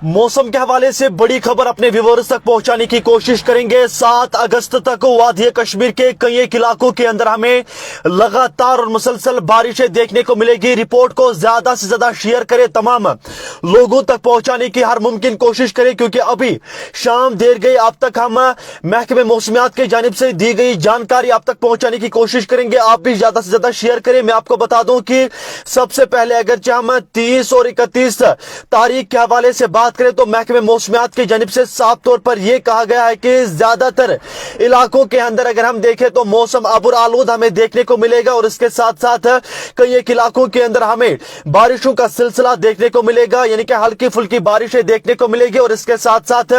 मौसम के हवाले से बड़ी खबर अपने व्यूअर्स तक पहुंचाने की कोशिश करेंगे। 7 अगस्त तक वादी कश्मीर के कई एक इलाकों के अंदर हमें लगातार और मुसलसल बारिशें देखने को मिलेगी। रिपोर्ट को ज्यादा से ज्यादा शेयर करें, तमाम लोगों तक पहुंचाने की हर मुमकिन कोशिश करें, क्योंकि अभी शाम देर गई। अब तक हम महकमे मौसमियात की जानिब से दी गई जानकारी आप तक पहुंचाने की कोशिश करेंगे। आप भी ज्यादा से ज्यादा शेयर करें। मैं आपको बता दूं कि सबसे पहले अगर हम 30 और 31 तारीख के हवाले से बात करें तो महकमे मौसमियात की जानिब से साफ तौर पर यह कहा गया है कि ज्यादातर इलाकों के अंदर अगर हम देखें तो मौसम अबुर आलूद हमें देखने को मिलेगा और इसके साथ साथ कई एक इलाकों के अंदर हमें बारिशों का सिलसिला देखने को मिलेगा, यानी कि हल्की फुल्की बारिशें देखने को मिलेगी। और इसके साथ साथ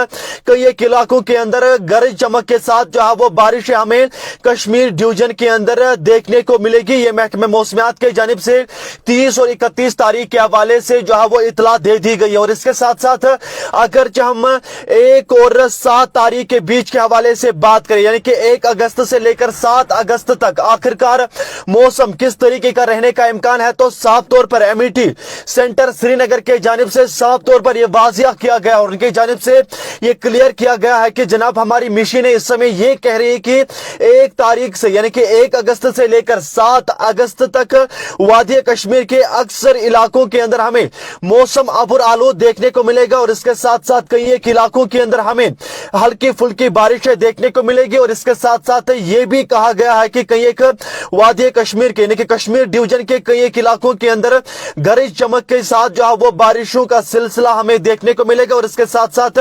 कई एक इलाकों के अंदर गरज चमक के साथ जो है वो बारिशें हमें कश्मीर डिवीजन के अंदर देखने को मिलेगी। ये महकमे मौसमियात की जानिब से 30 और 31 तारीख के हवाले से जो है वो इतला दे दी गई है। और इसके साथ साथ अगर हम 1 और 7 तारीख के बीच के हवाले से बात करें, यानी कि 1 अगस्त से लेकर 7 अगस्त तक आखिरकार मौसम किस तरीके का रहने का इम्कान है, तो साफ तौर पर एमईटी सेंटर श्रीनगर के जानिब से साफ तौर पर यह वाजिया किया गया और उनकी जानिब से यह क्लियर किया गया है कि जनाब हमारी मशीनें इस समय यह कह रही है कि 1 तारीख से यानी कि 1 अगस्त से लेकर 7 अगस्त तक वादी कश्मीर के अक्सर इलाकों के अंदर हमें मौसम अबुर आलूद देखने को मिलेगा। और इसके साथ साथ कई एक इलाकों के अंदर हमें हल्की फुल्की बारिशें देखने को मिलेगी। और इसके साथ साथ यह भी कहा गया है कि कई एक वादी कश्मीर के यानी कि कश्मीर डिवीजन के कई एक इलाकों के अंदर गरज चमक के साथ जो है वो बारिशों का सिलसिला हमें देखने को मिलेगा। और इसके साथ साथ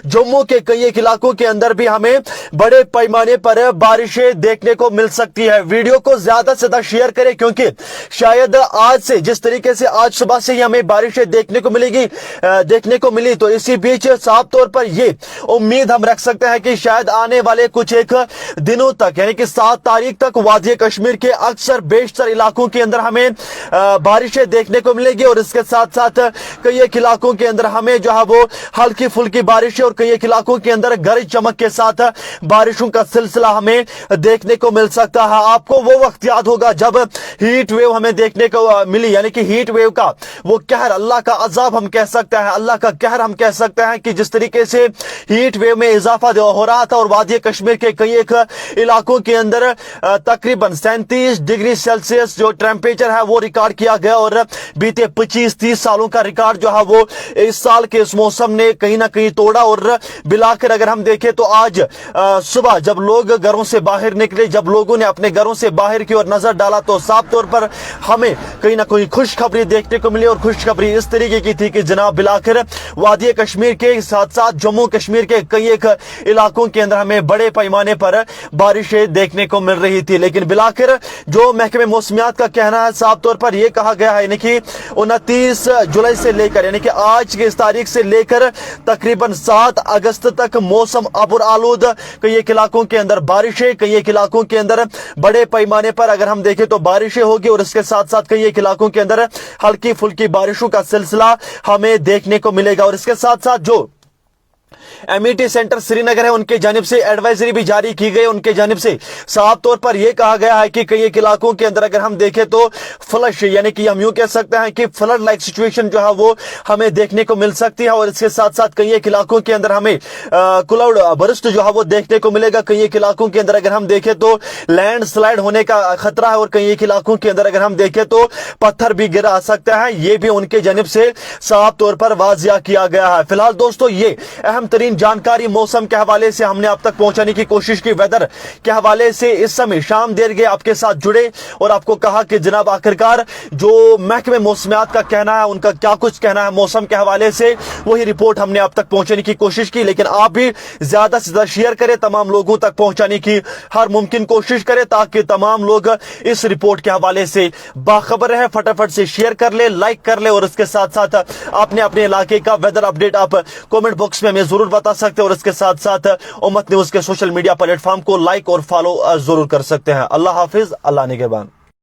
जम्मू के कई एक इलाकों के अंदर भी हमें बड़े पैमाने पर बारिशें देखने को मिल सकती है। वीडियो को ज्यादा से ज्यादा शेयर करें, क्योंकि शायद आज से जिस तरीके से आज सुबह से ही हमें बारिशें देखने को मिली, तो इसी बीच साफ तौर पर यह उम्मीद हम रख सकते हैं कि शायद आने वाले कुछ एक दिनों तक यानी कि 7 तारीख तक वादी कश्मीर के अक्सर बेशतर इलाकों के अंदर हमें बारिशें देखने को मिलेगी। और इसके साथ साथ कई एक इलाकों के अंदर हमें जो है वो हल्की फुल्की बारिशें और कई एक इलाकों के अंदर गरज चमक के साथ बारिशों का सिलसिला हमें देखने को मिल सकता है। आपको वो वक्त याद होगा जब हीट वेव हमें देखने को मिली, यानी कि हीट वेव का वो कहर, अल्लाह का अजाब हम कह सकते हैं, अल्लाह का कहर हम कह सकते हैं कि जिस तरीके से हीट वेव में इजाफा हो रहा था और वादी कश्मीर के कई एक इलाकों के अंदर तकरीबन 37 डिग्री सेल्सियस जो टेम्परेचर है वो रिकॉर्ड किया गया। और बीते 25-30 सालों का रिकॉर्ड जो है वो इस साल के इस मौसम ने कहीं ना कहीं तोड़ा। और बिलाकर अगर हम देखें तो आज सुबह जब लोग घरों से बाहर निकले, जब लोगों ने अपने घरों से बाहर की ओर नजर डाला, तो साफ तौर पर हमें कहीं ना कहीं खुशखबरी देखने को मिली। और खुशखबरी इस तरीके की थी कि जनाब बिलाकर वादी कश्मीर के साथ साथ जम्मू कश्मीर के कई एक इलाकों के अंदर हमें बड़े पैमाने पर बारिशें देखने को मिल रही थी। लेकिन बिलाकर जो महकमे मौसमियात का कहना है, साफ तौर पर यह कहा गया है यानी कि 29 जुलाई से लेकर यानी कि आज की इस तारीख से लेकर तकरीबन 7 अगस्त तक मौसम अबुर आलूद, कई एक इलाकों के अंदर बारिशें, कई एक इलाकों के अंदर बड़े पैमाने पर अगर हम देखें तो बारिशें होगी। और इसके साथ साथ कई एक इलाकों के अंदर हल्की फुल्की बारिशों का सिलसिला हमें देखने को मिलेगा। और इसके साथ साथ जो एमईटी सेंटर श्रीनगर है उनके जानिब से एडवाइजरी भी जारी की गई। उनके जानिब से साफ तौर पर यह कहा गया है कि कई एक इलाकों के अंदर अगर हम देखें तो फ्लश यानी कि हम यूं कह सकते हैं कि फ्लड लाइक सिचुएशन जो है वो हमें देखने को मिल सकती है। और इसके साथ साथ कई एक इलाकों के अंदर हमें क्लाउड बर्स्ट जो है वो देखने को मिलेगा। कई एक इलाकों के अंदर अगर हम देखें तो लैंड स्लाइड होने का खतरा है। और कई एक इलाकों के अंदर अगर हम देखें तो पत्थर भी गिरा सकता है। यह भी उनके जानिब से साफ तौर पर वाजिया किया गया है। फिलहाल दोस्तों ये अहम तरीन जानकारी मौसम के हवाले से हमने आप तक पहुंचाने की कोशिश की। वेदर के हवाले से इस समय शाम देर गए आपके साथ जुड़े और आपको कहा कि जनाब आखिरकार जो महकमे मौसमियात का कहना है, उनका क्या कुछ कहना है मौसम के हवाले से, वही रिपोर्ट हमने आप तक पहुंचाने की कोशिश की। लेकिन आप भी ज्यादा से ज्यादा शेयर करें, तमाम लोगों तक पहुंचाने की हर मुमकिन कोशिश करें ताकि तमाम लोग इस रिपोर्ट के हवाले से बाखबर रहे। फटाफट से शेयर कर ले, लाइक कर ले। और इसके साथ साथ आपने अपने इलाके का वेदर अपडेट आप कमेंट बॉक्स में हमें जरूर बता सकते हैं। और इसके साथ साथ उम्मत न्यूज के सोशल मीडिया प्लेटफॉर्म को लाइक और फॉलो जरूर कर सकते हैं। अल्लाह हाफिज, अल्लाह निगहबान।